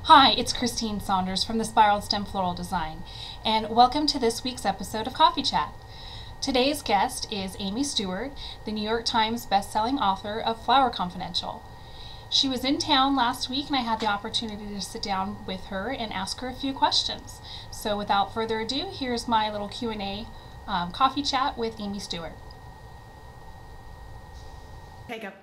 Hi, it's Christine Saunders from the Spiral Stem Floral Design, and welcome to this week's episode of Coffee Chat. Today's guest is Amy Stewart, the New York Times best-selling author of Flower Confidential. She was in town last week and I had the opportunity to sit down with her and ask her a few questions. So without further ado, here's my little Q&A coffee chat with Amy Stewart. Take up.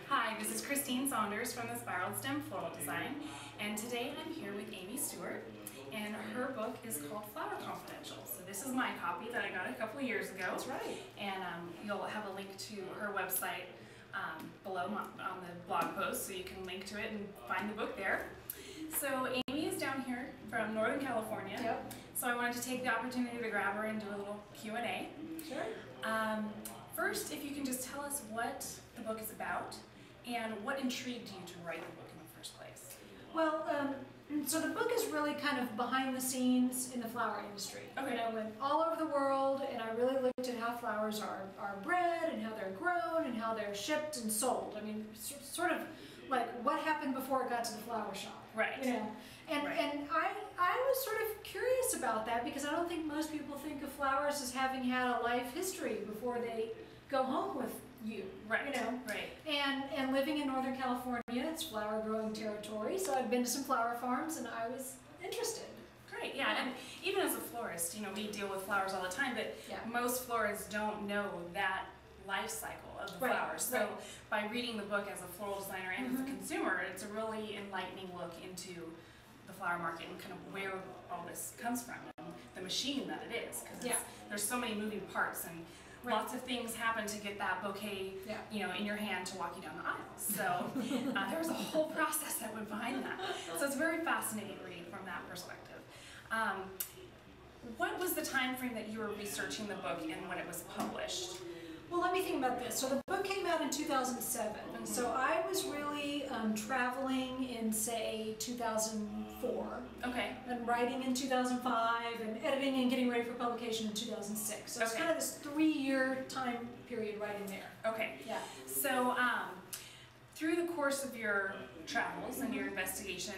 Hi, this is Christine Saunders from the Spiral Stem Floral Design, and today I'm here with Amy Stewart, and her book is called Flower Confidential. So this is my copy that I got a couple of years ago. That's right. And you'll have a link to her website below on the blog post, so you can link to it and find the book there. So Amy is down here from Northern California. Yep. So I wanted to take the opportunity to grab her and do a little Q&A. Sure. First, if you can just tell us what the book is about and what intrigued you to write the book in the first place. Well, so the book is really kind of behind the scenes in the flower industry. Okay. I went all over the world and I really looked at how flowers are bred and how they're grown and how they're shipped and sold. I mean, sort of like what happened before it got to the flower shop. Right. You know? And I was sort of curious about that because I don't think most people think of flowers as having had a life history before they go home with you. Right. You know? Right. And living in Northern California, it's flower growing territory, so I've been to some flower farms and I was interested. Great, yeah, and even as a florist, you know, we deal with flowers all the time, but Yeah. most florists don't know that life cycle of the Right, flowers. So right. by reading the book as a floral designer and as a consumer, it's a really enlightening look into the flower market and kind of where all this comes from and the machine that it is, because Yeah. there's so many moving parts and Right. lots of things happen to get that bouquet, Yeah. you know, in your hand to walk you down the aisle. So there was a whole process that went behind that. So it's very fascinating reading from that perspective. What was the time frame that you were researching the book and when it was published? Well, let me think about this. So the book came out in 2007, and so I was really traveling in, say, 2004, Okay. and writing in 2005, and editing and getting ready for publication in 2006. So it's Okay. kind of this 3-year time period writing there. Okay. Yeah. So through the course of your travels and your investigation,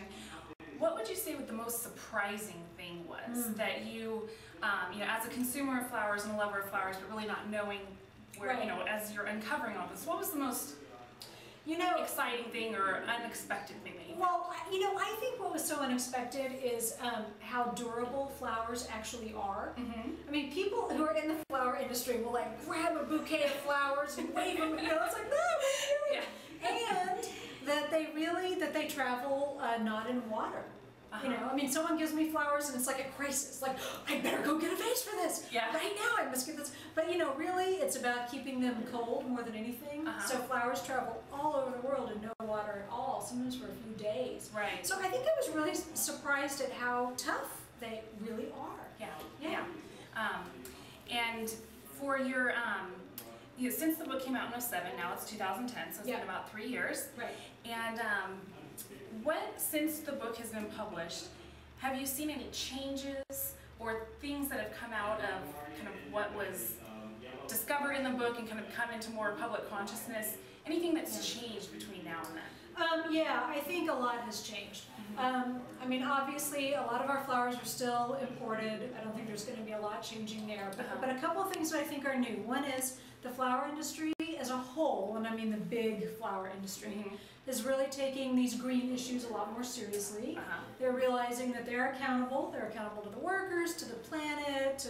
what would you say the most surprising thing was that you know, as a consumer of flowers and a lover of flowers, but really not knowing where, Right. you know, as you're uncovering all this, what was the most exciting thing or unexpected thing that you found? Well, you know, I think what was so unexpected is how durable flowers actually are. I mean, people who are in the flower industry will like grab a bouquet of flowers and wave them, you know, it's like, no, really? Yeah. And that they travel not in water. You know, I mean, someone gives me flowers and it's like a crisis. Like, I better go get a vase for this. Yeah. Right now, I must get this. But you know, really, it's about keeping them cold more than anything. So flowers travel all over the world in no water at all, sometimes for a few days. Right. So I think I was really surprised at how tough they really are. Yeah. Yeah. And for your, you know, since the book came out in 2007, now it's 2010, so it's been about 3 years. Right. And since the book has been published, have you seen any changes or things that have come out of kind of what was discovered in the book and kind of come into more public consciousness? Anything that's changed between now and then? Yeah, I think a lot has changed. I mean, obviously, a lot of our flowers are still imported. I don't think there's going to be a lot changing there. But a couple of things that I think are new. One is the flower industry as a whole, and I mean the big flower industry, is really taking these green issues a lot more seriously. They're realizing that they're accountable. They're accountable to the workers, to the planet,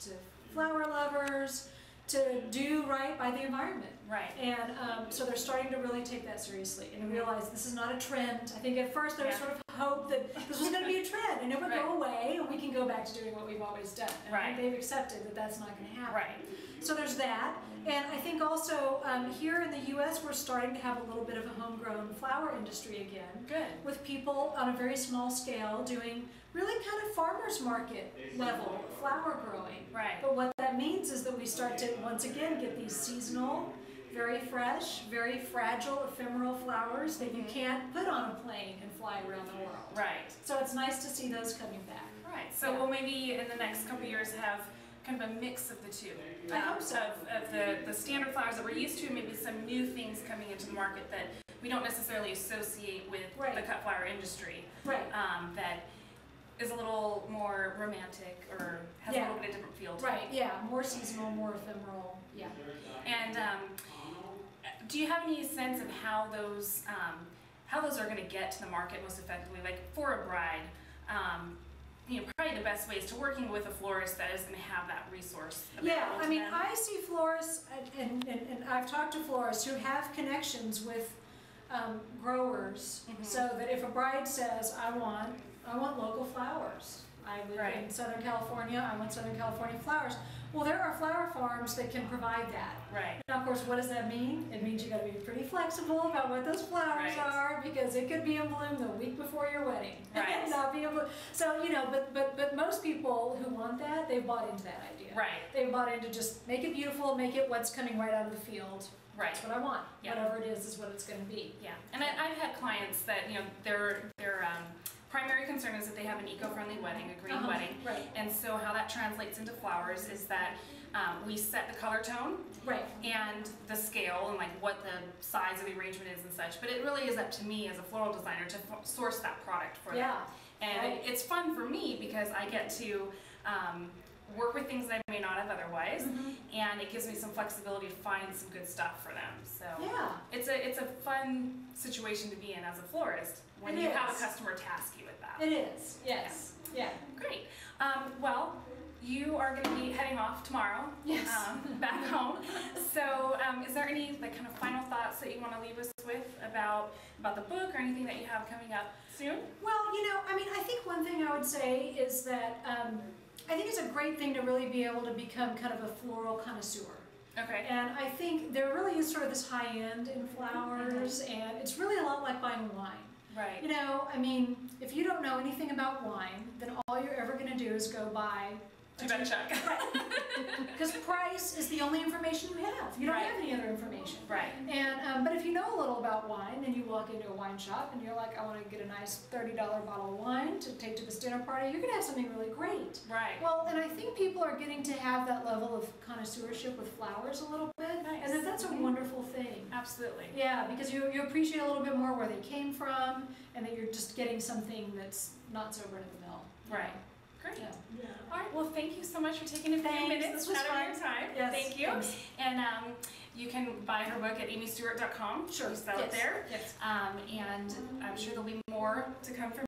to flower lovers, to do right by the environment. Right. And so they're starting to really take that seriously and realize this is not a trend. I think at first there was sort of hope that this was going to be a trend and it would go away and we can go back to doing what we've always done. And I think they've accepted that that's not going to happen. Right. So there's that. And I think also here in the U.S. we're starting to have a little bit of a homegrown flower industry again. Good. With people on a very small scale doing really kind of farmer's market level flower growing. Right. But what that means is that we start to once again get these seasonal, very fresh, very fragile, ephemeral flowers that you can't put on a plane and fly around the world. Right. So it's nice to see those coming back. Right. So we'll maybe in the next couple of years have kind of a mix of the two. I hope so. Of the standard flowers that we're used to, maybe some new things coming into the market that we don't necessarily associate with the cut flower industry. Right. That is a little more romantic or has a little bit of different feel to it. Right, yeah, more seasonal, more ephemeral, yeah. And do you have any sense of how those are going to get to the market most effectively? Like for a bride, you know, probably the best way is to working with a florist that is going to have that resource available. Yeah, I mean, them. I see florists, and I've talked to florists who have connections with growers, so that if a bride says, I want local flowers. I live in Southern California, I want Southern California flowers. Well, there are flower farms that can provide that. Right. Now, of course, what does that mean? It means you got to be pretty flexible about what those flowers are, because it could be in bloom the week before your wedding. Right. Not be in bloom. So, you know, but most people who want that, they've bought into that idea. Right. They've bought into just make it beautiful, make it what's coming right out of the field. Right. That's what I want. Yeah. Whatever it is what it's going to be. Yeah. And I've had clients that, you know, their primary concern is that they have an eco-friendly wedding, a green wedding. Right. And so how that translates into flowers is that we set the color tone and the scale and like what the size of the arrangement is and such. But it really is up to me as a floral designer to source that product for them. And it's fun for me because I get to work with things that I may not have otherwise, and it gives me some flexibility to find some good stuff for them. So it's a fun situation to be in as a florist when you have a customer task you with that. It is, yes. Yeah. Great. Well, you are going to be heading off tomorrow back home. So is there any like kind of final thoughts that you want to leave us with about the book or anything that you have coming up soon? Well, you know, I mean, I think one thing I would say is that I think it's a great thing to really be able to become kind of a floral connoisseur. Okay. And I think there really is sort of this high end in flowers, and it's really a lot like buying wine. Right. You know, I mean, if you don't know anything about wine, then all you're ever going to do is go buy Too bad, Chuck. Because price is the only information you have. You don't have any other information. Right. And but if you know a little about wine and you walk into a wine shop and you're like, I want to get a nice $30 bottle of wine to take to this dinner party, you're going to have something really great. Right. Well, and I think people are getting to have that level of connoisseurship with flowers a little bit. Nice. And that's a wonderful thing. Absolutely. Yeah, because you appreciate a little bit more where they came from, and that you're just getting something that's not so run of the mill. Right. Great. Yeah. All right. Well, thank you so much for taking a few minutes out of your time. Yes. Thank you. Thanks. And you can buy her book at Amy Stewart.WMV. Sure. We sell it there. Yes. And I'm sure there'll be more to come from